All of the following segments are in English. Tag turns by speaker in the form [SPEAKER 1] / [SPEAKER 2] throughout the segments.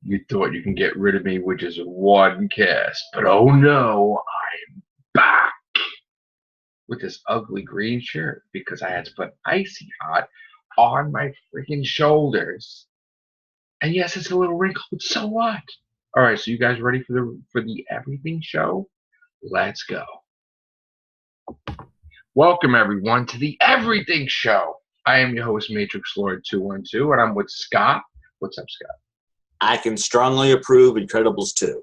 [SPEAKER 1] You thought you can get rid of me with just one cast, but oh no, I'm back with this ugly green shirt because I had to put Icy Hot on my freaking shoulders. And yes, it's a little wrinkled, so what? All right, so you guys ready for the everything show? Let's go. Welcome everyone to the Everything Show. I am your host, Matrix Lord 212, and I'm with Scott. What's up, Scott?
[SPEAKER 2] I can strongly approve Incredibles 2.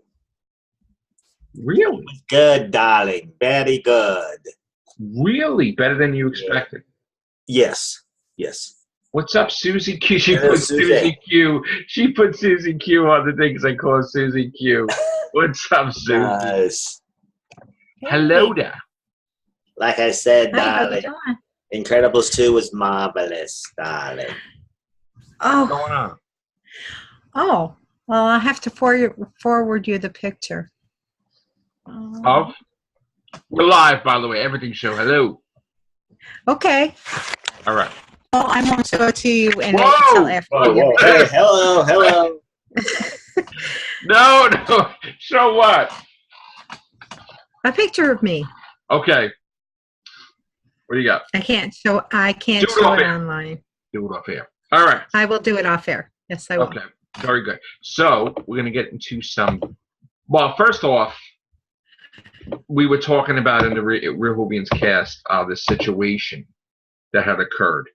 [SPEAKER 1] Really?
[SPEAKER 2] Good, darling. Very good.
[SPEAKER 1] Really? Better than you expected?
[SPEAKER 2] Yes. Yes.
[SPEAKER 1] What's up, Suzy Q? She
[SPEAKER 2] Hello,
[SPEAKER 1] put
[SPEAKER 2] Suzy.
[SPEAKER 1] Suzy Q. She put Suzy Q on the thing because I call her Suzy Q. What's up, Suzy?
[SPEAKER 2] Nice.
[SPEAKER 1] Hello there.
[SPEAKER 2] Like I said,
[SPEAKER 3] Hi, how's it
[SPEAKER 2] darling,
[SPEAKER 3] going?
[SPEAKER 2] Incredibles 2 was marvelous, darling.
[SPEAKER 1] What's
[SPEAKER 3] Oh,
[SPEAKER 1] going on?
[SPEAKER 3] well, I'll have to forward you the picture.
[SPEAKER 1] Of? We're live, by the way. Everything Show. Hello.
[SPEAKER 3] Okay.
[SPEAKER 1] All right.
[SPEAKER 3] Well, I won't show it to you and
[SPEAKER 1] Whoa!
[SPEAKER 3] wait until after.
[SPEAKER 2] Whoa. Hey, hello.
[SPEAKER 1] No. Show what?
[SPEAKER 3] A picture of me.
[SPEAKER 1] Okay. What do you got?
[SPEAKER 3] I can't show
[SPEAKER 1] Do it
[SPEAKER 3] it
[SPEAKER 1] off air.
[SPEAKER 3] online.
[SPEAKER 1] Do it off here. All right.
[SPEAKER 3] I will do it off air. Yes, I will.
[SPEAKER 1] Okay. Very good. So we're going to get into some. Well, first off, we were talking about in the Real Hoovians cast the situation that had occurred.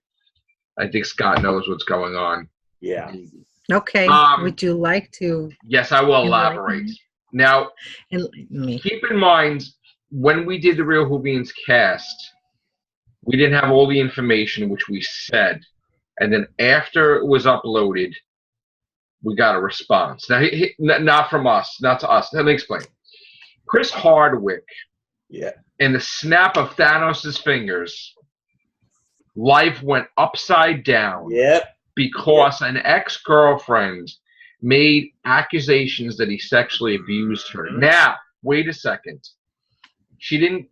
[SPEAKER 1] I think Scott knows what's going on.
[SPEAKER 2] Yeah.
[SPEAKER 3] Okay. Would you like to
[SPEAKER 1] Yes, I will
[SPEAKER 3] enlighten
[SPEAKER 1] elaborate.
[SPEAKER 3] me?
[SPEAKER 1] Now,
[SPEAKER 3] Enlighten me.
[SPEAKER 1] keep in mind, when we did the Real Hoovians cast, we didn't have all the information, which we said. And then after it was uploaded, we got a response. Now, not from us, not to us. Let me explain. Chris Hardwick, in the snap of Thanos' fingers, life went upside down.
[SPEAKER 2] Yep.
[SPEAKER 1] Because an ex-girlfriend made accusations that he sexually abused her. Now, wait a second. She didn't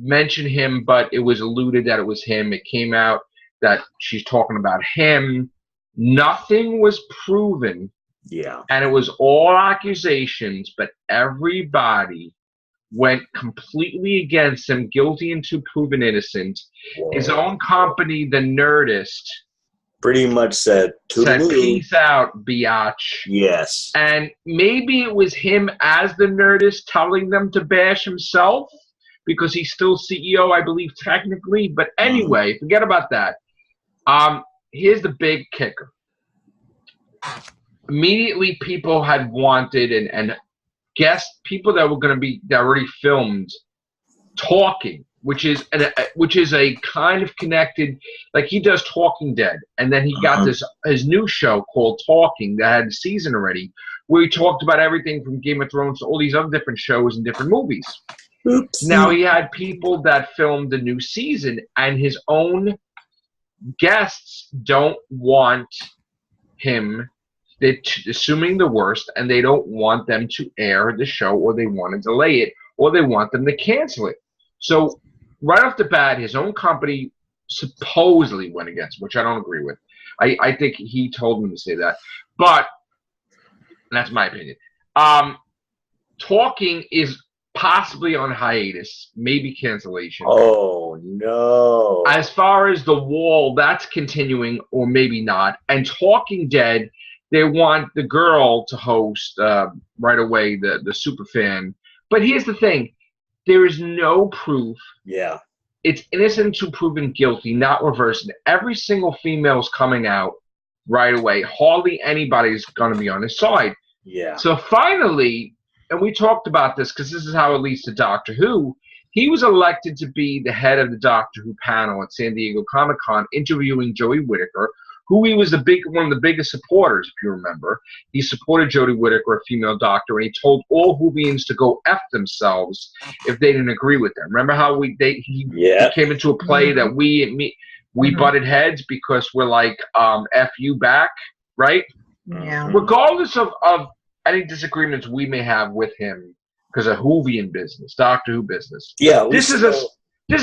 [SPEAKER 1] mention him, but it was alluded that it was him. It came out that she's talking about him. Nothing was proven.
[SPEAKER 2] Yeah.
[SPEAKER 1] And it was all accusations, but everybody went completely against him, guilty until proven innocent.
[SPEAKER 2] Whoa.
[SPEAKER 1] His own company, The Nerdist,
[SPEAKER 2] Pretty much said
[SPEAKER 1] peace out, biatch.
[SPEAKER 2] Yes.
[SPEAKER 1] And maybe it was him as the Nerdist telling them to bash himself because he's still CEO, I believe, technically. But anyway, forget about that. Here's the big kicker. Immediately, people had wanted and guessed people that were going to be that already filmed talking, which is a kind of connected, like he does Talking Dead, and then he got his new show called Talking that had a season already, where he talked about everything from Game of Thrones to all these other different shows and different movies.
[SPEAKER 2] Oops.
[SPEAKER 1] Now he had people that filmed the new season, and his own guests don't want him. They're assuming the worst, and they don't want them to air the show, or they want to delay it, or they want them to cancel it. So right off the bat, his own company supposedly went against, which I don't agree with. I think he told them to say that, but that's my opinion. Talking is possibly on hiatus, maybe cancellation.
[SPEAKER 2] Oh, no.
[SPEAKER 1] As far as The Wall, that's continuing, or maybe not. And Talking Dead, they want the girl to host right away, the superfan. But here's the thing. There is no proof.
[SPEAKER 2] Yeah.
[SPEAKER 1] It's innocent until proven guilty, not reversed. Every single female is coming out right away. Hardly anybody's going to be on his side.
[SPEAKER 2] Yeah.
[SPEAKER 1] So finally, and we talked about this because this is how it leads to Doctor Who, he was elected to be the head of the Doctor Who panel at San Diego Comic-Con, interviewing Jodie Whittaker, who he was one of the biggest supporters, if you remember. He supported Jodie Whittaker, a female doctor, and he told all Whovians to go F themselves if they didn't agree with them. Remember how he came into a play that we butted heads because we're like, F you back, right?
[SPEAKER 3] Yeah.
[SPEAKER 1] Regardless of any disagreements we may have with him because of Whovian business, Doctor Who business.
[SPEAKER 2] Yeah.
[SPEAKER 1] This is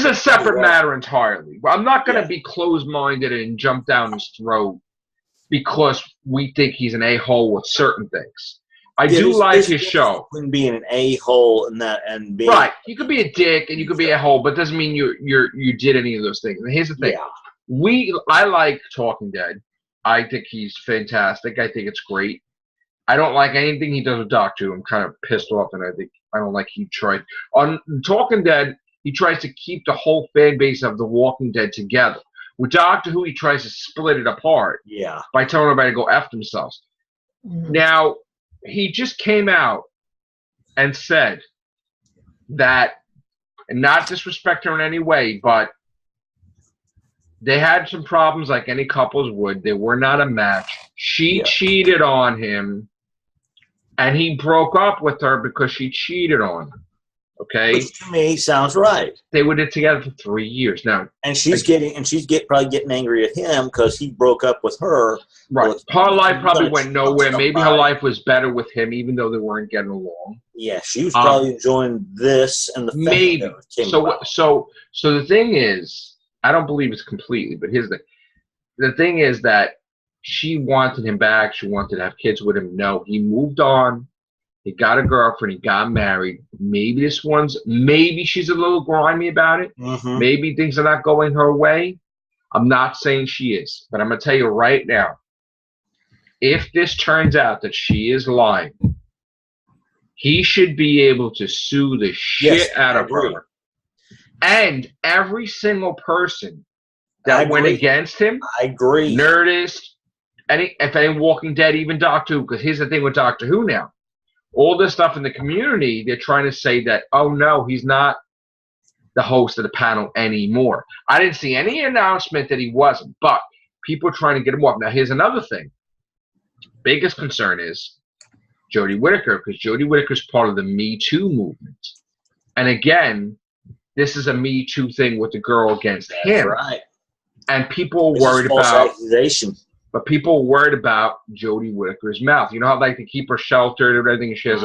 [SPEAKER 1] a separate matter entirely. I'm not going to be closed-minded and jump down his throat because we think he's an a-hole with certain things. I
[SPEAKER 2] Yeah,
[SPEAKER 1] do like
[SPEAKER 2] there's
[SPEAKER 1] his show.
[SPEAKER 2] between being an a-hole and that, and being
[SPEAKER 1] Right. You could be a dick and you could be a hole, but doesn't mean you did any of those things. And here's the thing.
[SPEAKER 2] Yeah.
[SPEAKER 1] I like Talking Dead. I think he's fantastic. I think it's great. I don't like anything he does with Doctor Who. I'm kind of pissed off, and I don't like he tried. On Talking Dead, he tries to keep the whole fan base of The Walking Dead together. With Doctor Who, he tries to split it apart.
[SPEAKER 2] Yeah.
[SPEAKER 1] By telling everybody to go F themselves.
[SPEAKER 3] Mhm.
[SPEAKER 1] Now, he just came out and said that, and not disrespect her in any way, but they had some problems like any couples would. They were not a match. She cheated on him, and he broke up with her because she cheated on him. Okay?
[SPEAKER 2] Which to me sounds right.
[SPEAKER 1] They were together for 3 years now.
[SPEAKER 2] And she's probably getting angry at him because he broke up with her.
[SPEAKER 1] Right.
[SPEAKER 2] Well,
[SPEAKER 1] her life probably went nowhere. Maybe her
[SPEAKER 2] somebody.
[SPEAKER 1] life was better with him, even though they weren't getting along.
[SPEAKER 2] Yeah, she was probably enjoying this and the
[SPEAKER 1] maybe.
[SPEAKER 2] that came
[SPEAKER 1] So
[SPEAKER 2] about.
[SPEAKER 1] so the thing is, I don't believe it's completely, but here's the thing is that she wanted him back. She wanted to have kids with him. No, he moved on. He got a girlfriend. He got married. Maybe she's a little grimy about it.
[SPEAKER 2] Mm-hmm.
[SPEAKER 1] Maybe things are not going her way. I'm not saying she is, but I'm going to tell you right now, if this turns out that she is lying, he should be able to sue the shit out of her. And every single person that went against him,
[SPEAKER 2] I agree.
[SPEAKER 1] Nerdist, if any Walking Dead, even Doctor Who, because here's the thing with Doctor Who now. All this stuff in the community, they're trying to say that, oh no, he's not the host of the panel anymore. I didn't see any announcement that he wasn't, but people are trying to get him off. Now, here's another thing. Biggest concern is Jodie Whittaker, because Jodie Whittaker is part of the Me Too movement. And again, this is a Me Too thing with the girl against him.
[SPEAKER 2] Right.
[SPEAKER 1] And people are worried about
[SPEAKER 2] accusation.
[SPEAKER 1] But people are worried about Jodie Whittaker's mouth. You know how like they keep her sheltered and everything. She has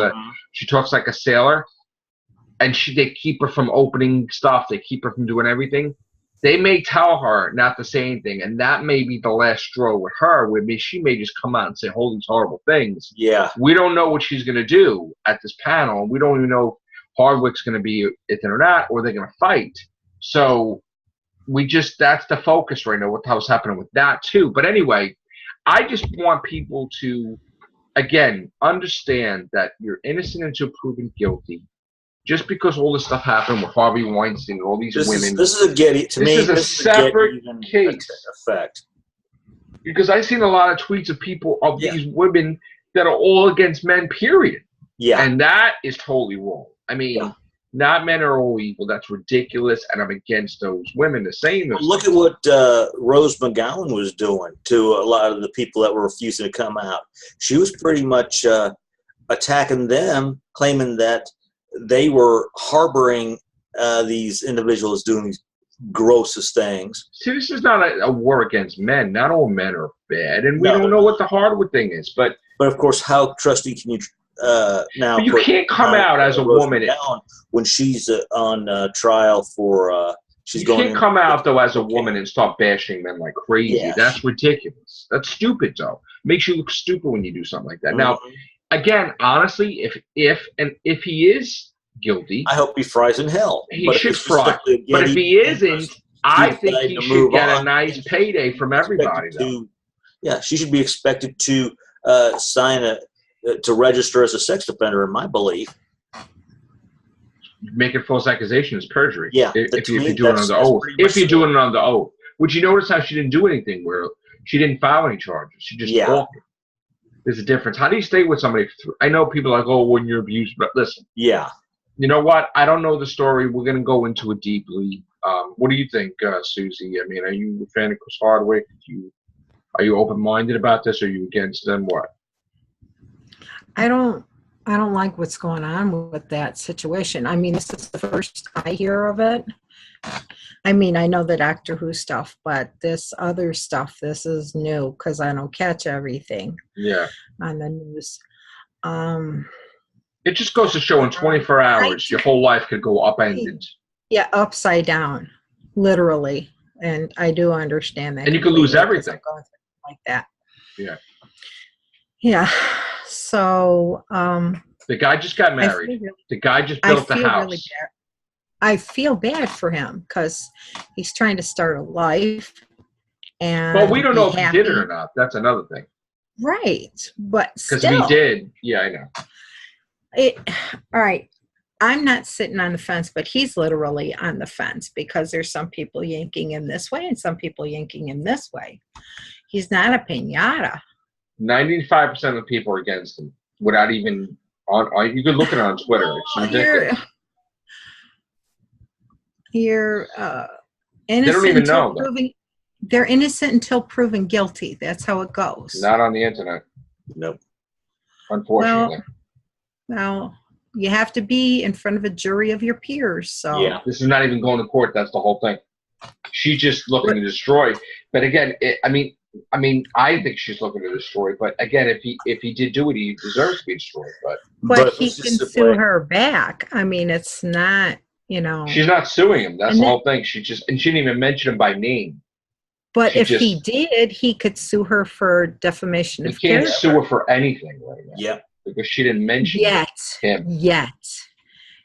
[SPEAKER 1] she talks like a sailor, and they keep her from opening stuff. They keep her from doing everything. They may tell her not to say anything, and that may be the last straw with her. Where she may just come out and say all these horrible things.
[SPEAKER 2] Yeah,
[SPEAKER 1] we don't know what she's going to do at this panel. We don't even know if Hardwick's going to be it or not, or they're going to fight. So that's the focus right now. What hell's happening with that too? But anyway, I just want people to, again, understand that you're innocent until proven guilty. Just because all this stuff happened with Harvey Weinstein and all these women.
[SPEAKER 2] This is a Getty, to me.
[SPEAKER 1] This is a separate case.
[SPEAKER 2] Effect.
[SPEAKER 1] Because I've seen a lot of tweets of people, of these women that are all against men, period.
[SPEAKER 2] Yeah.
[SPEAKER 1] And that is totally wrong. I mean, not men are all evil. That's ridiculous, and I'm against those women saying those
[SPEAKER 2] Look
[SPEAKER 1] things.
[SPEAKER 2] at what Rose McGowan was doing to a lot of the people that were refusing to come out. She was pretty much attacking them, claiming that they were harboring these individuals doing these grossest things.
[SPEAKER 1] See, this is not a war against men. Not all men are bad, and we don't know what the Hardwood thing is. But
[SPEAKER 2] of course, how trusty can you now?
[SPEAKER 1] But you can't come out as a woman
[SPEAKER 2] when she's on trial for. You
[SPEAKER 1] can't come out though as a woman and start bashing men like crazy. Yeah. That's ridiculous. That's stupid though. Makes you look stupid when you do something like that. Mm-hmm. Now, again, honestly, if he is guilty,
[SPEAKER 2] I hope he fries in hell.
[SPEAKER 1] He should fry. But if he isn't, I think he should get a nice payday from everybody.
[SPEAKER 2] Yeah, she should be expected to sign to register as a sex offender, in my belief.
[SPEAKER 1] Making false accusation is perjury.
[SPEAKER 2] Yeah,
[SPEAKER 1] if you're doing it under oath. If you're doing it under oath. Would you notice how she didn't do anything where she didn't file any charges? She just walked it. There's a difference. How do you stay with somebody? I know people are like, oh, when you're abused, but listen.
[SPEAKER 2] Yeah.
[SPEAKER 1] You know what? I don't know the story. We're going to go into it deeply. What do you think, Suzy? I mean, are you a fan of Chris Hardwick? Are you open-minded about this? Or are you against them? What?
[SPEAKER 3] I don't like what's going on with that situation. I mean, this is the first I hear of it. I mean, I know the Doctor Who stuff, but this other stuff, this is new because I don't catch everything on the news.
[SPEAKER 1] It just goes to show in 24 hours, your whole life could go upended.
[SPEAKER 3] Yeah, upside down, literally. And I do understand that.
[SPEAKER 1] And you could lose everything.
[SPEAKER 3] Like that.
[SPEAKER 1] Yeah.
[SPEAKER 3] Yeah. So
[SPEAKER 1] The guy just got married. The guy just built the house.
[SPEAKER 3] Really bad. I feel bad for him because he's trying to start a life. And
[SPEAKER 1] well, we don't know if he did it or not. That's another thing.
[SPEAKER 3] Right. But still.
[SPEAKER 1] Because if he did, yeah, I know.
[SPEAKER 3] All right. I'm not sitting on the fence, but he's literally on the fence because there's some people yanking him this way and some people yanking him this way. He's not a piñata.
[SPEAKER 1] 95% of the people are against him without even on. You could look at it on Twitter. It's ridiculous.
[SPEAKER 3] You're innocent.
[SPEAKER 1] They don't even know.
[SPEAKER 3] They're innocent until proven guilty. That's how it goes.
[SPEAKER 1] Not on the internet.
[SPEAKER 2] Nope.
[SPEAKER 1] Unfortunately.
[SPEAKER 3] Well, you have to be in front of a jury of your peers. So
[SPEAKER 1] yeah, this is not even going to court. That's the whole thing. She's just looking to destroy. But again, I mean, I think she's looking to destroy. But again, if he did do it, he deserves to be destroyed.
[SPEAKER 3] But he can sue her back. I mean, it's not,
[SPEAKER 1] She's not suing him. That's the whole thing. She didn't even mention him by name.
[SPEAKER 3] But if he did, he could sue her for defamation of character.
[SPEAKER 1] He can't sue her for anything right now.
[SPEAKER 2] Yeah.
[SPEAKER 1] Because she didn't mention him.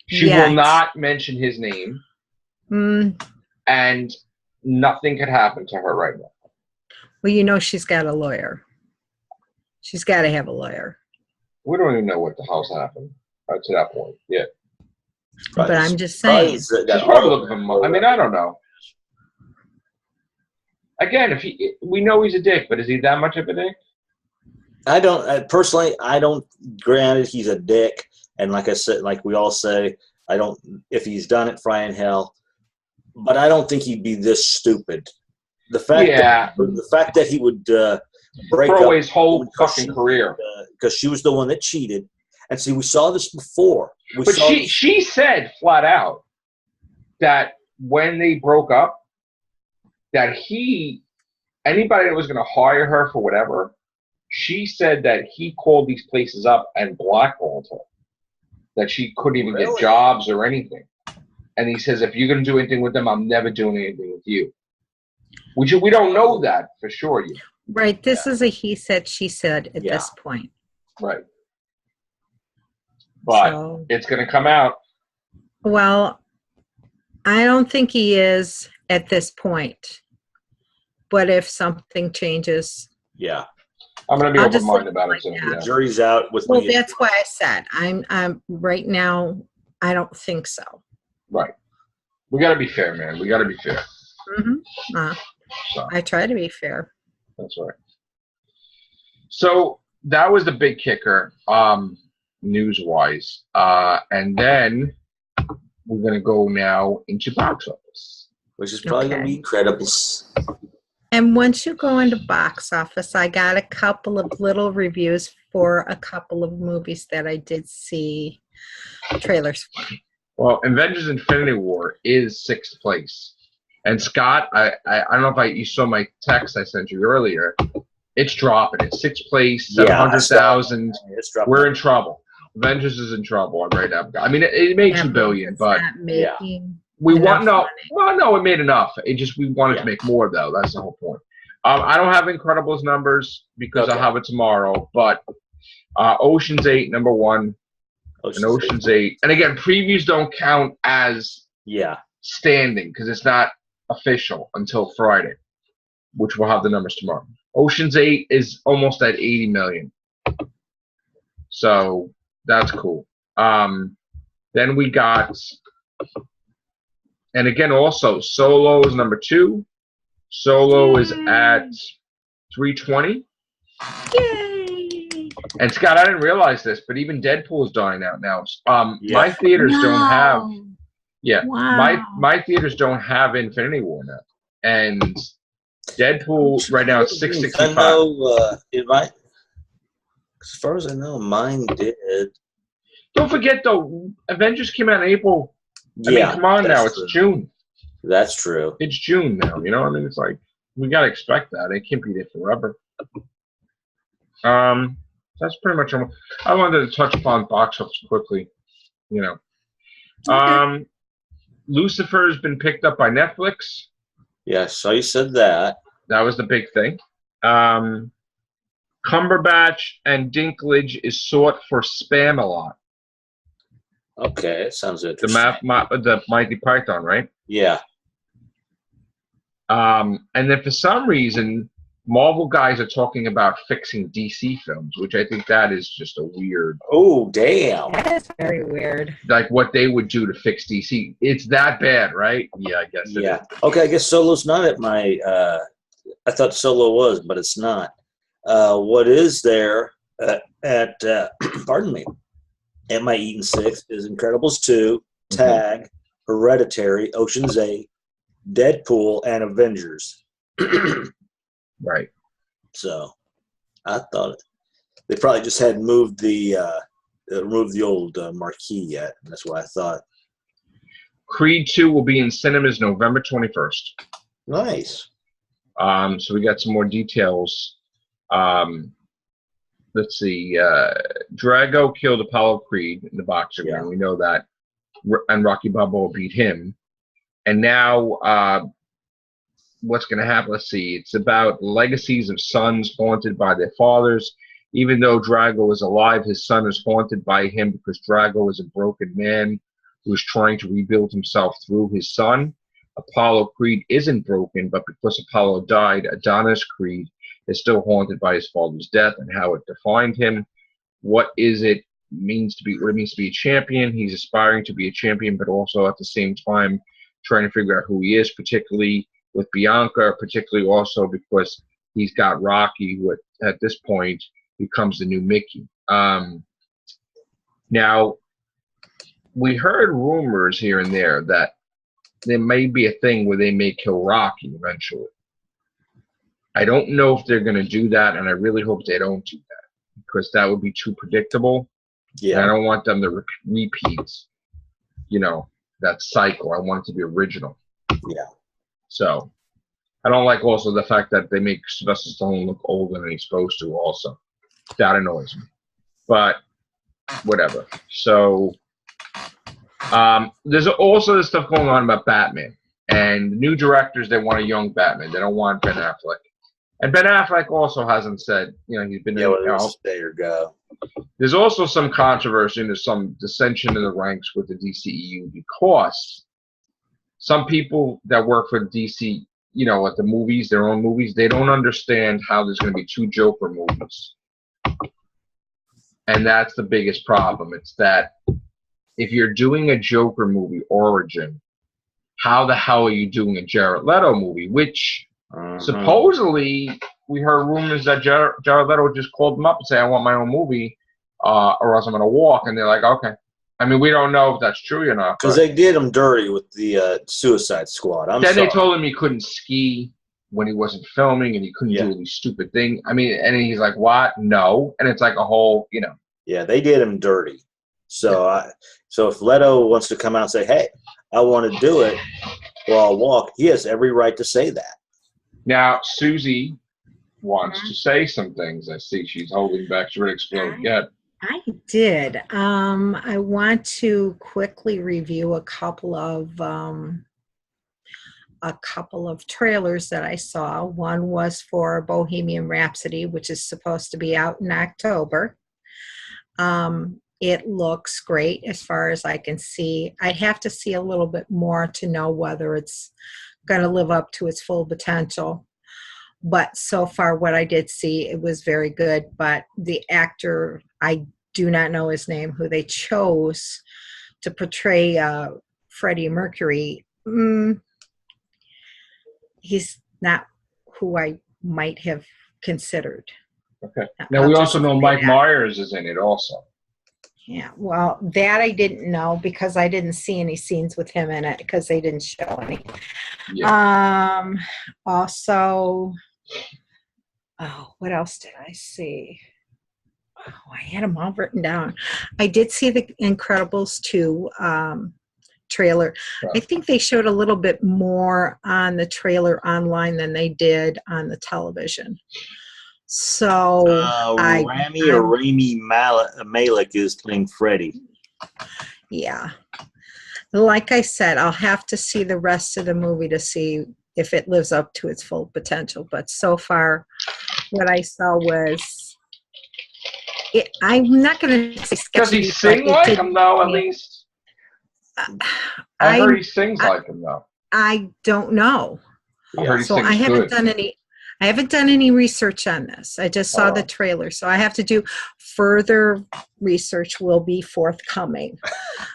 [SPEAKER 1] She will not mention his name. And nothing could happen to her right now.
[SPEAKER 3] Well, she's got a lawyer. She's got to have a lawyer.
[SPEAKER 1] We don't even know what the hell's happened to that point yet.
[SPEAKER 3] But I'm just saying.
[SPEAKER 1] She's probably looking for money. I mean, I don't know. Again, we know he's a dick, but is he that much of a dick?
[SPEAKER 2] I don't personally. I don't. Granted, he's a dick, and like I said, like we all say, I don't. If he's done it, fry in hell. But I don't think he'd be this stupid. The fact that he would break
[SPEAKER 1] throw
[SPEAKER 2] up
[SPEAKER 1] his whole fucking career
[SPEAKER 2] because she was the one that cheated. And see, we saw this before.
[SPEAKER 1] She said flat out that when they broke up, that anybody that was going to hire her for whatever, she said that he called these places up and blackballed her, that she couldn't even get jobs or anything. And he says, if you're going to do anything with them, I'm never doing anything with you. We don't know that for sure yet.
[SPEAKER 3] Right. This is a he said, she said at this point.
[SPEAKER 1] Right. But it's going to come out.
[SPEAKER 3] Well, I don't think he is at this point. But if something changes.
[SPEAKER 2] Yeah.
[SPEAKER 1] I'm going to be open-minded about it.
[SPEAKER 2] The jury's out with me.
[SPEAKER 3] Well, that's why I said I'm right now, I don't think so.
[SPEAKER 1] Right. We got to be fair, man. We got to be fair.
[SPEAKER 3] Mm-hmm. I try to be fair.
[SPEAKER 1] That's right. So that was the big kicker, news-wise. And then we're going to go now into box office.
[SPEAKER 2] Which is probably going to be Incredibles.
[SPEAKER 3] And once you go into box office, I got a couple of little reviews for a couple of movies that I did see trailers for.
[SPEAKER 1] Well, Avengers Infinity War is 6th place. And Scott, I don't know if you saw my text I sent you earlier. It's dropping. It's 6th place, 700,000. We're in trouble. Avengers is in trouble right now. I mean, it made $2 billion, but we want it made enough. We wanted to make more though. That's the whole point. I don't have Incredibles numbers because I'll have it tomorrow. But Ocean's 8, number 1. Ocean's 8. And again, previews don't count as standing because it's not official until Friday, which we'll have the numbers tomorrow. Ocean's 8 is almost at 80 million. So that's cool. Then we got, and again, also Solo is number 2. Solo is at 320.
[SPEAKER 3] Yay!
[SPEAKER 1] And Scott, I didn't realize this, but even Deadpool is dying out now. My theaters don't have. Yeah, my theaters don't have Infinity War now, and Deadpool right now is 665.
[SPEAKER 2] I know as far as I know, mine did.
[SPEAKER 1] Don't forget though, Avengers came out in April. I mean, come on now, it's June.
[SPEAKER 2] That's true.
[SPEAKER 1] It's June now. You know, I mean, it's like we gotta expect that. It can't be there forever. That's pretty much. I wanted to touch upon box office quickly. You know. Okay. Lucifer has been picked up by Netflix.
[SPEAKER 2] Yes, so you said that.
[SPEAKER 1] That was the big thing. Cumberbatch and Dinklage is sought for Spam-A-Lot.
[SPEAKER 2] Okay, that sounds
[SPEAKER 1] The
[SPEAKER 2] interesting.
[SPEAKER 1] the Mighty Python, right?
[SPEAKER 2] Yeah.
[SPEAKER 1] And then for some reason, Marvel guys are talking about fixing DC films, which I think that is just a weird.
[SPEAKER 2] Oh, damn.
[SPEAKER 3] That is very weird.
[SPEAKER 1] Like what they would do to fix DC. It's that bad, right? Yeah, I guess it
[SPEAKER 2] Yeah.
[SPEAKER 1] is.
[SPEAKER 2] Okay, I guess Solo's not at my. I thought Solo was, but it's not. What is there at? Pardon me. At my Eaton 6 is Incredibles 2, Tag, Hereditary, Ocean's 8, Deadpool, and Avengers.
[SPEAKER 1] Right.
[SPEAKER 2] So I thought they probably just hadn't moved the old marquee yet. And that's what I thought.
[SPEAKER 1] Creed 2 will be in cinemas November 21st.
[SPEAKER 2] Nice.
[SPEAKER 1] So we got some more details. Let's see. Drago killed Apollo Creed in the boxing ring. We know that. And Rocky Balboa beat him. And now what's going to happen? Let's see. It's about legacies of sons haunted by their fathers. Even though Drago is alive, his son is haunted by him because Drago is a broken man who is trying to rebuild himself through his son. Apollo Creed isn't broken, but because Apollo died, Adonis Creed is still haunted by his father's death and how it defined him. What it means to be a champion. He's aspiring to be a champion, but also at the same time trying to figure out who he is, particularly with Bianca, particularly also because he's got Rocky, who at this point becomes the new Mickey. Now, we heard rumors here and there that there may be a thing where they may kill Rocky eventually. I don't know if they're going to do that, and I really hope they don't do that because that would be too predictable.
[SPEAKER 2] Yeah.
[SPEAKER 1] And I don't want them to repeat, that cycle. I want it to be original.
[SPEAKER 2] Yeah.
[SPEAKER 1] So I don't like also the fact that they make Sylvester Stallone look older than he's supposed to also. That annoys me. But whatever. So there's also this stuff going on about Batman. And new directors, they want a young Batman. They don't want Ben Affleck. And Ben Affleck also hasn't said, he's been
[SPEAKER 2] stay or go.
[SPEAKER 1] There's also some controversy and there's some dissension in the ranks with the DCEU because some people that work for DC, at the movies, their own movies, they don't understand how there's going to be 2 Joker movies. And that's the biggest problem. It's that if you're doing a Joker movie origin, how the hell are you doing a Jared Leto movie? Which supposedly we heard rumors that Jared Leto just called them up and say, I want my own movie or else I'm going to walk. And they're like, okay. I mean, we don't know if that's true or not.
[SPEAKER 2] Because they did him dirty with the Suicide Squad.
[SPEAKER 1] They told him he couldn't ski when he wasn't filming and he couldn't do all these stupid things. I mean, and he's like, what? No. And it's like a whole,
[SPEAKER 2] Yeah, they did him dirty. So so if Leto wants to come out and say, hey, I want to do it, or I'll walk, he has every right to say that.
[SPEAKER 1] Now, Suzy wants to say some things. I see she's holding back. She's ready to explode. Yeah.
[SPEAKER 3] I did. I want to quickly review a couple of trailers that I saw. One was for Bohemian Rhapsody, which is supposed to be out in October. It looks great as far as I can see. I'd have to see a little bit more to know whether it's going to live up to its full potential. But so far what I did see, it was very good. But the actor, I do not know his name, who they chose to portray Freddie Mercury, he's not who I might have considered.
[SPEAKER 1] Okay. Now we also know Mike Myers is in it also.
[SPEAKER 3] Yeah, well, that I didn't know because I didn't see any scenes with him in it because they didn't show any. Yeah. Also, what else did I see? Oh, I had them all written down. I did see the Incredibles 2 trailer. Right. I think they showed a little bit more on the trailer online than they did on the television. So
[SPEAKER 2] Rami Malek is playing Freddy.
[SPEAKER 3] Yeah. Like I said, I'll have to see the rest of the movie to see if it lives up to its full potential. But so far, what I saw was I'm not going to say sketchy.
[SPEAKER 1] Does he sing like him though? At least I heard he sings like him though.
[SPEAKER 3] I don't know.
[SPEAKER 1] I heard he
[SPEAKER 3] So
[SPEAKER 1] sings
[SPEAKER 3] I haven't
[SPEAKER 1] good.
[SPEAKER 3] done any. I haven't done any research on this. I just saw the trailer, so I have to do further research. Will be forthcoming.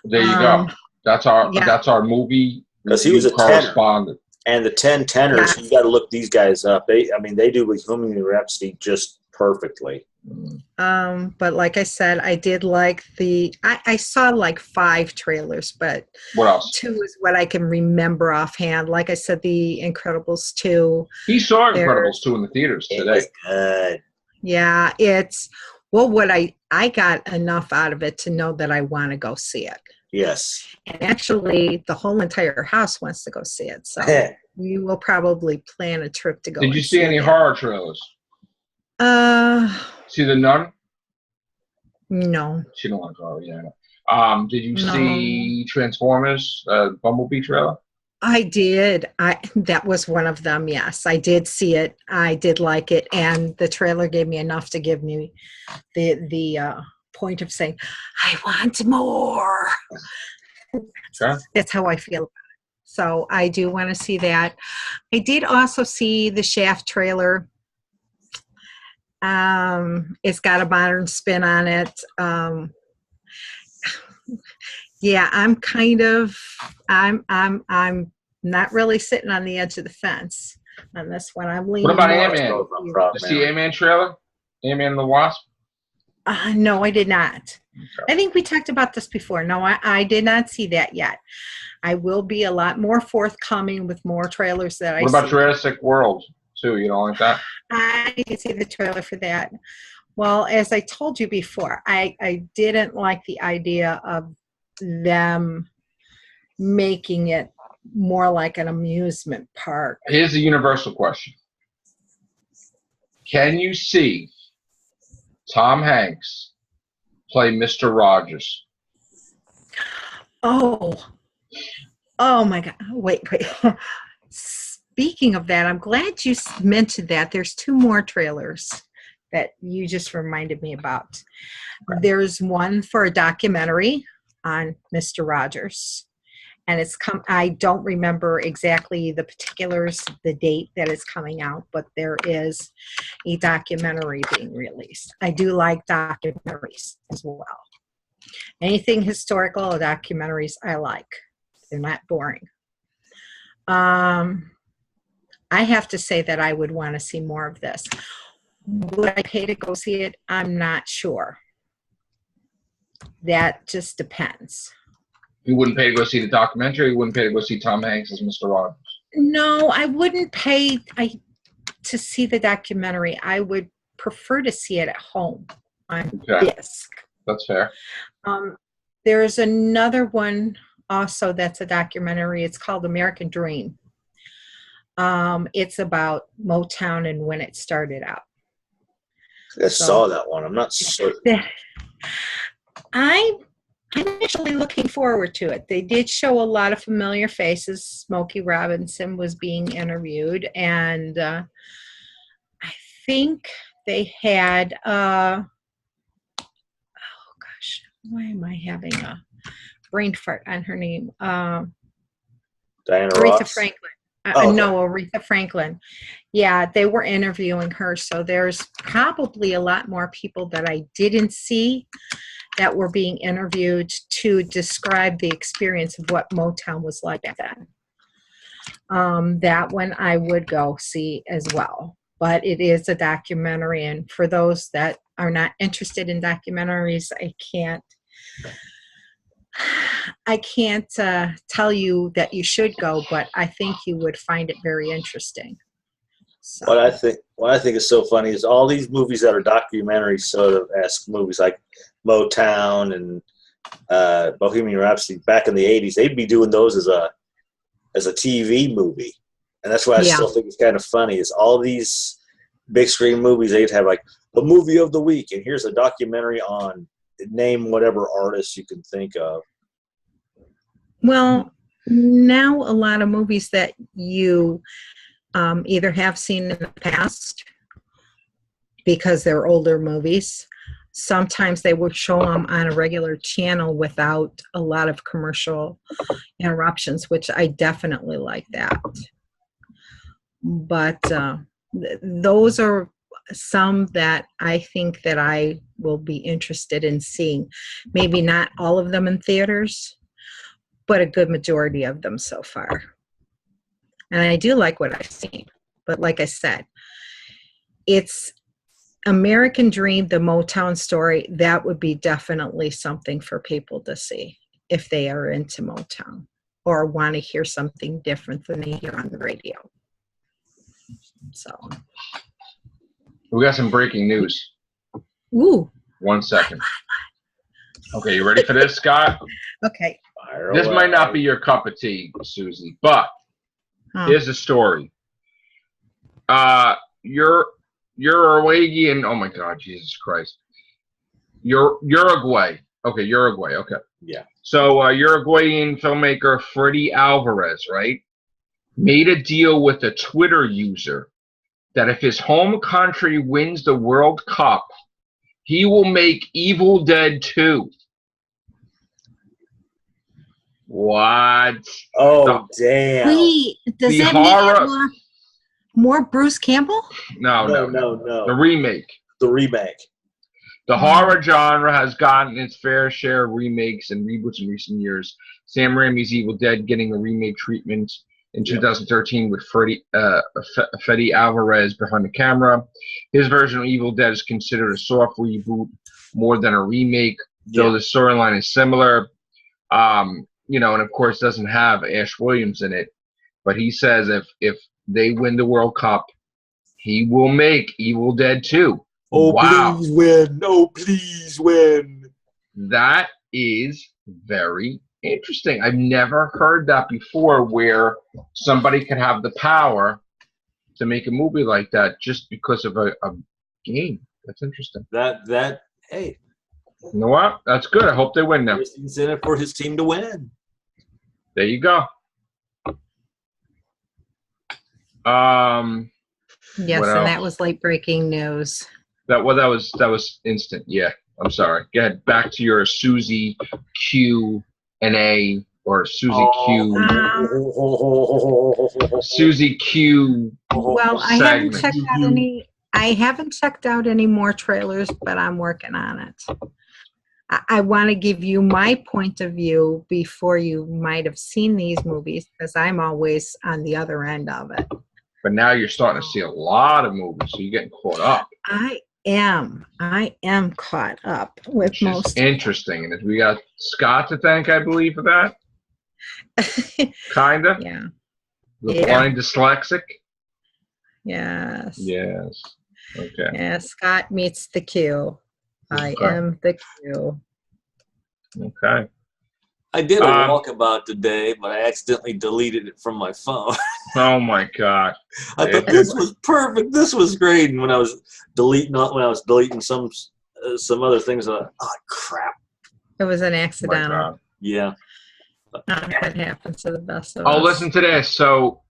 [SPEAKER 1] There you go. That's our movie.
[SPEAKER 2] Because he was a
[SPEAKER 1] correspondent.
[SPEAKER 2] And the 10 tenors, you got to look these guys up. They do Bohemian Rhapsody just perfectly.
[SPEAKER 3] But like I said, I did like I saw like 5 trailers, but
[SPEAKER 1] what else?
[SPEAKER 3] 2 is what I can remember offhand. Like I said, The Incredibles 2.
[SPEAKER 1] He saw Incredibles 2 in the theaters today.
[SPEAKER 3] Yeah, it's what I got enough out of it to know that I want to go see it.
[SPEAKER 2] Yes.
[SPEAKER 3] And actually, the whole entire house wants to go see it. So we will probably plan a trip to go.
[SPEAKER 1] Did you see any horror trailers? See The Nun?
[SPEAKER 3] No.
[SPEAKER 1] She don't like horror, yeah. Did you see Transformers, Bumblebee trailer?
[SPEAKER 3] I did. That was one of them, yes. I did see it. I did like it. And the trailer gave me enough to give me the point of saying, I want more.
[SPEAKER 1] Okay.
[SPEAKER 3] That's how I feel about it. So I do want to see that. I did also see the Shaft trailer. It's got a modern spin on it. Yeah, I'm not really sitting on the edge of the fence on this one. I'm leaning.
[SPEAKER 1] What about Ant-Man? Did you see Ant-Man trailer? Ant-Man and the Wasp?
[SPEAKER 3] No, I did not.
[SPEAKER 1] Okay.
[SPEAKER 3] I think we talked about this before. No, I did not see that yet. I will be a lot more forthcoming with more trailers that I see.
[SPEAKER 1] What about Jurassic World, too? You don't like that?
[SPEAKER 3] I did see the trailer for that. Well, as I told you before, I didn't like the idea of them making it more like an amusement park.
[SPEAKER 1] Here's a universal question. Can you see Tom Hanks play Mr. Rogers?
[SPEAKER 3] Oh my God. Wait. Speaking of that, I'm glad you mentioned that. There's 2 more trailers that you just reminded me about. Okay. There's one for a documentary on Mr. Rogers. And I don't remember exactly the particulars, the date that it's coming out, but there is a documentary being released. I do like documentaries as well. Anything historical documentaries I like. They're not boring. I have to say that I would want to see more of this. Would I pay to go see it? I'm not sure. That just depends.
[SPEAKER 1] You wouldn't pay to go see the documentary? You wouldn't pay to go see Tom Hanks as Mr. Rogers?
[SPEAKER 3] No, I wouldn't pay to see the documentary. I would prefer to see it at home on disc.
[SPEAKER 1] That's fair.
[SPEAKER 3] There's another one also that's a documentary. It's called American Dream. It's about Motown and when it started out.
[SPEAKER 2] I saw that one. I'm not certain.
[SPEAKER 3] I'm actually looking forward to it. They did show a lot of familiar faces. Smokey Robinson was being interviewed, and I think they had oh gosh, why am I having a brain fart on her name?
[SPEAKER 2] Diana
[SPEAKER 3] Aretha
[SPEAKER 2] Ross?
[SPEAKER 3] Franklin.
[SPEAKER 2] Okay.
[SPEAKER 3] No, Aretha Franklin. Yeah, they were interviewing her. So there's probably a lot more people that I didn't see that were being interviewed to describe the experience of what Motown was like at that. That one I would go see as well. But it is a documentary. And for those that are not interested in documentaries, I can't tell you that you should go, but I think you would find it very interesting. So.
[SPEAKER 2] What I think is so funny is all these movies that are documentary sort of esque movies like Motown and Bohemian Rhapsody back in the 80s, they'd be doing those as a TV movie. And that's why I still think it's kind of funny is all these big screen movies, they'd have like the movie of the week, and here's a documentary on name whatever artist you can think of.
[SPEAKER 3] Well, now a lot of movies that you either have seen in the past because they're older movies, sometimes they would show them on a regular channel without a lot of commercial interruptions, which I definitely like that. But those are some that I think that I will be interested in seeing. Maybe not all of them in theaters, but a good majority of them so far. And I do like what I've seen. But like I said, it's American Dream, the Motown story. That would be definitely something for people to see if they are into Motown or want to hear something different than they hear on the radio. So
[SPEAKER 1] we got some breaking news.
[SPEAKER 3] Ooh.
[SPEAKER 1] 1 second. Okay, you ready for this, Scott?
[SPEAKER 3] Okay.
[SPEAKER 1] This might not be your cup of tea, Susie, but here's the story. You're Uruguayan. Oh my God, Jesus Christ. Uruguay. Okay, Uruguay. Okay.
[SPEAKER 2] Yeah.
[SPEAKER 1] So Uruguayan filmmaker Freddy Alvarez, right, made a deal with a Twitter user that if his home country wins the World Cup, he will make Evil Dead 2. What?
[SPEAKER 2] Oh, damn.
[SPEAKER 3] Wait, does that mean more Bruce Campbell?
[SPEAKER 1] No. The remake.
[SPEAKER 2] The remake.
[SPEAKER 1] The horror genre has gotten its fair share of remakes and reboots in recent years. Sam Raimi's Evil Dead getting a remake treatment in 2013 with Freddy Alvarez behind the camera. His version of Evil Dead is considered a soft reboot more than a remake, though the storyline is similar. And of course doesn't have Ash Williams in it. But he says if they win the World Cup, he will make Evil Dead 2.
[SPEAKER 2] Oh, wow. Please win. Oh, please win.
[SPEAKER 1] That is very interesting. I've never heard that before, where somebody can have the power to make a movie like that just because of a game. That's interesting.
[SPEAKER 2] Hey.
[SPEAKER 1] You know what? That's good. I hope they win now.
[SPEAKER 2] There's incentive for his team to win.
[SPEAKER 1] There you go.
[SPEAKER 3] Yes, and that was late breaking news.
[SPEAKER 1] That was instant. Yeah, I'm sorry. Go ahead. Back to your Suzy Q&A or Suzy Q. Suzy Q.
[SPEAKER 3] Well,
[SPEAKER 1] segment.
[SPEAKER 3] I haven't checked out any more trailers, but I'm working on it. I want to give you my point of view before you might have seen these movies, because I'm always on the other end of it.
[SPEAKER 1] But now you're starting to see a lot of movies, so you're getting caught up.
[SPEAKER 3] I am caught up with most.
[SPEAKER 1] Interesting. And we got Scott to thank, I believe, for that. Kinda.
[SPEAKER 3] Yeah.
[SPEAKER 1] The blind dyslexic.
[SPEAKER 3] Yes.
[SPEAKER 1] Yes. Okay.
[SPEAKER 3] Yeah, Scott meets the Q. I am the Q.
[SPEAKER 1] Okay.
[SPEAKER 2] I did a walkabout today, but I accidentally deleted it from my phone.
[SPEAKER 1] Oh my God!
[SPEAKER 2] I thought this was perfect. This was great. And when I was deleting some other things, I thought, oh crap!
[SPEAKER 3] It was an accidental.
[SPEAKER 2] Yeah.
[SPEAKER 3] That happens to the best of us.
[SPEAKER 1] Oh, listen to this. So,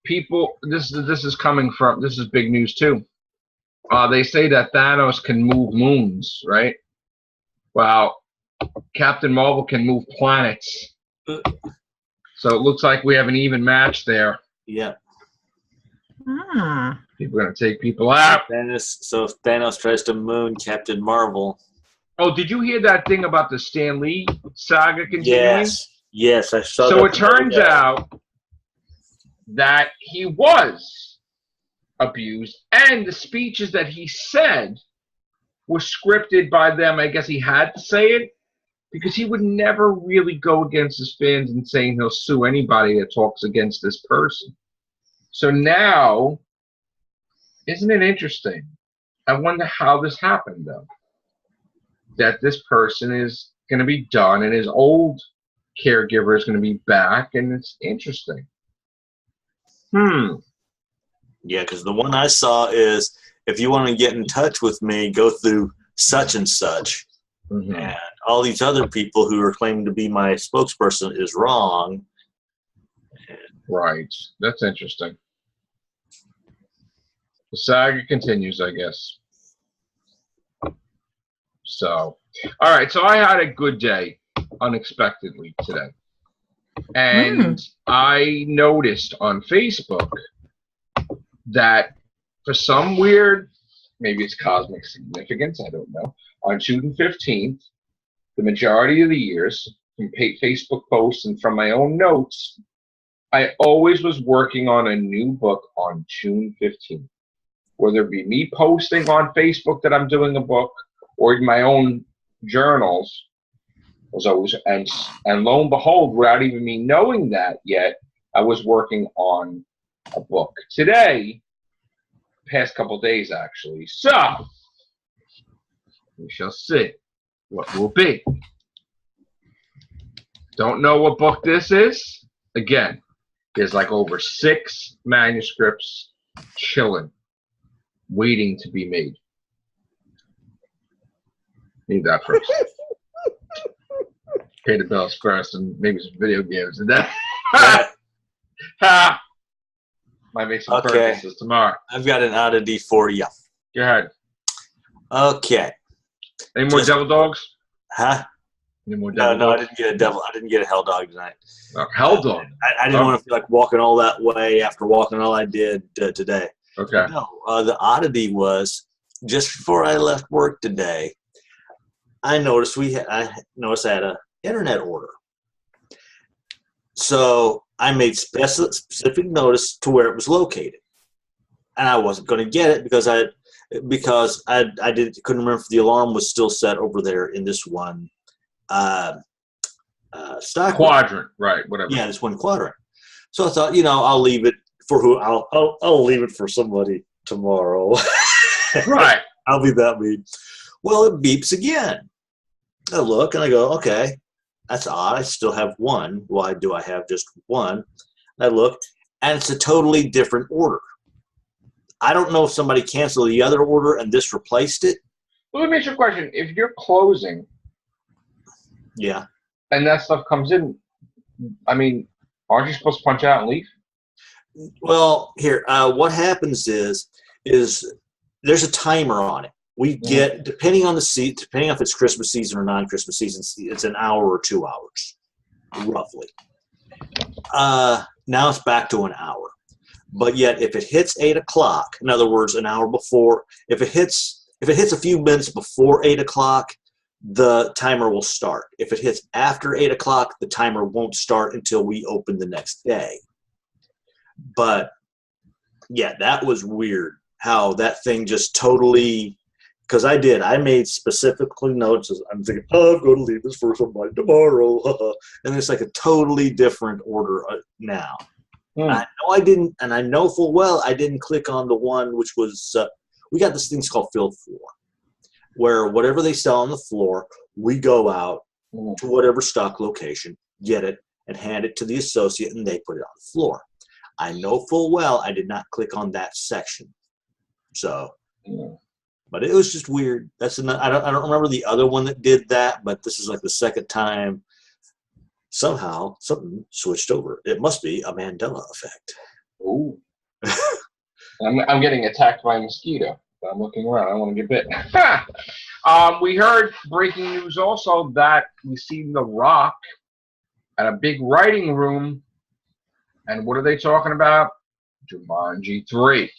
[SPEAKER 1] people, this is big news too. They say that Thanos can move moons, right? Well, Captain Marvel can move planets. So it looks like we have an even match there.
[SPEAKER 2] Yeah.
[SPEAKER 1] People are going to take people out.
[SPEAKER 2] So if Thanos tries to moon Captain Marvel.
[SPEAKER 1] Oh, did you hear that thing about the Stan Lee saga continuing?
[SPEAKER 2] Yes, I saw that.
[SPEAKER 1] So it turns out that he was abused, and the speeches that he said were scripted by them. I guess he had to say it because he would never really go against his fans and saying he'll sue anybody that talks against this person. So now, isn't it interesting? I wonder how this happened, though. That this person is going to be done and his old caregiver is going to be back, and it's interesting.
[SPEAKER 2] Yeah, because the one I saw is, if you want to get in touch with me, go through such and such. Mm-hmm. And all these other people who are claiming to be my spokesperson is wrong.
[SPEAKER 1] Right. That's interesting. The saga continues, I guess. So, all right. So I had a good day unexpectedly today. And I noticed on Facebook that for some weird, maybe it's cosmic significance, I don't know, on June 15th, the majority of the years, from Facebook posts and from my own notes, I always was working on a new book on June 15th. Whether it be me posting on Facebook that I'm doing a book or in my own journals, was always, and lo and behold, without even me knowing that yet, I was working on a book. Today, past couple days actually, so we shall see what will be. Don't know what book this is. Again, there's like over 6 manuscripts chilling, waiting to be made. Need that first. Pay the bills first, and maybe some video games, and then might make some purchases tomorrow.
[SPEAKER 2] I've got an oddity for you.
[SPEAKER 1] Go ahead.
[SPEAKER 2] Okay.
[SPEAKER 1] Any more devil dogs?
[SPEAKER 2] Huh?
[SPEAKER 1] Any more devil
[SPEAKER 2] No,
[SPEAKER 1] dogs?
[SPEAKER 2] I didn't get a devil. I didn't get a hell dog tonight.
[SPEAKER 1] Hell dog.
[SPEAKER 2] I didn't want to feel like walking all that way after walking all I did today.
[SPEAKER 1] Okay.
[SPEAKER 2] No, the oddity was just before I left work today, I noticed I had an internet order. So I made specific notice to where it was located, and I wasn't going to get it because I couldn't remember if the alarm was still set over there in this one stock
[SPEAKER 1] quadrant, right? Whatever.
[SPEAKER 2] Yeah, this one quadrant. So I thought, I'll leave it for who I'll leave it for somebody tomorrow.
[SPEAKER 1] Right.
[SPEAKER 2] I'll be that mean. Well, it beeps again. I look and I go, okay, that's odd. I still have one. Why do I have just one? I look, and it's a totally different order. I don't know if somebody canceled the other order and this replaced it.
[SPEAKER 1] Well, let me ask you a question. If you're closing,
[SPEAKER 2] yeah,
[SPEAKER 1] and that stuff comes in, I mean, aren't you supposed to punch out and leave?
[SPEAKER 2] Well, here, what happens is there's a timer on it. We get, depending on depending if it's Christmas season or non-Christmas season, it's an hour or 2 hours, roughly. Now it's back to an hour. But yet, if it hits 8 o'clock, in other words, an hour before, if it hits a few minutes before 8 o'clock, the timer will start. If it hits after 8 o'clock, the timer won't start until we open the next day. But yeah, that was weird how that thing just totally, because I made specifically notes. I'm thinking, I'm going to leave this for somebody tomorrow. And it's like a totally different order now. I know I didn't, and I know full well I didn't click on the one which was, we got this thing called field floor, where whatever they sell on the floor, we go out to whatever stock location, get it, and hand it to the associate, and they put it on the floor. I know full well I did not click on that section. So, but it was just weird. I don't remember the other one that did that, but this is like the second time somehow something switched over. It must be a Mandela effect.
[SPEAKER 1] Ooh. I'm getting attacked by a mosquito. I'm looking around. I don't want to get bit. We heard breaking news also that we seen The Rock at a big writing room. And what are they talking about? Jumanji 3.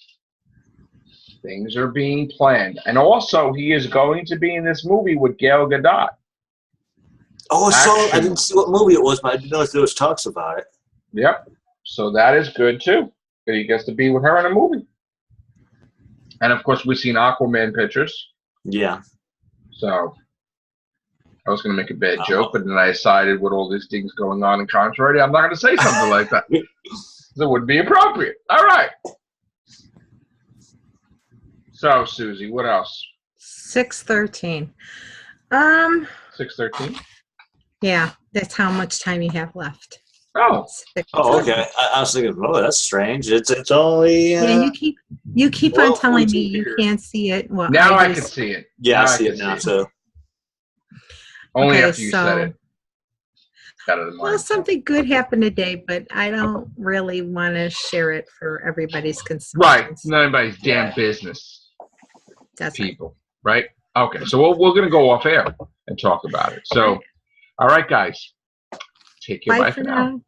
[SPEAKER 1] Things are being planned. And also, he is going to be in this movie with Gal Gadot.
[SPEAKER 2] Oh, I didn't see what movie it was, but I did notice there was talks about it.
[SPEAKER 1] Yep. So that is good, too. That he gets to be with her in a movie. And, of course, we've seen Aquaman pictures.
[SPEAKER 2] Yeah. So
[SPEAKER 1] I was going to make a bad joke, but then I decided with all these things going on in contrary, I'm not going to say something like that. It wouldn't be appropriate. All right. So, Susie, what else?
[SPEAKER 3] 6:13.
[SPEAKER 1] 6:13?
[SPEAKER 3] Yeah, that's how much time you have left.
[SPEAKER 1] Oh.
[SPEAKER 2] Okay. I was thinking, oh, that's strange. It's only.
[SPEAKER 3] Yeah, you keep on telling me you can't see it. Well,
[SPEAKER 1] now I can see it.
[SPEAKER 2] Yeah, I see it now too.
[SPEAKER 1] Only after you said it.
[SPEAKER 3] Well, something good happened today, but I don't really want to share it for everybody's consumption.
[SPEAKER 1] Right. It's not anybody's damn business.
[SPEAKER 3] That's
[SPEAKER 1] people, right? Okay, so we're going to go off air and talk about it. So, all right, guys. Take care.
[SPEAKER 3] Bye
[SPEAKER 1] Bye
[SPEAKER 3] for
[SPEAKER 1] for now.
[SPEAKER 3] now.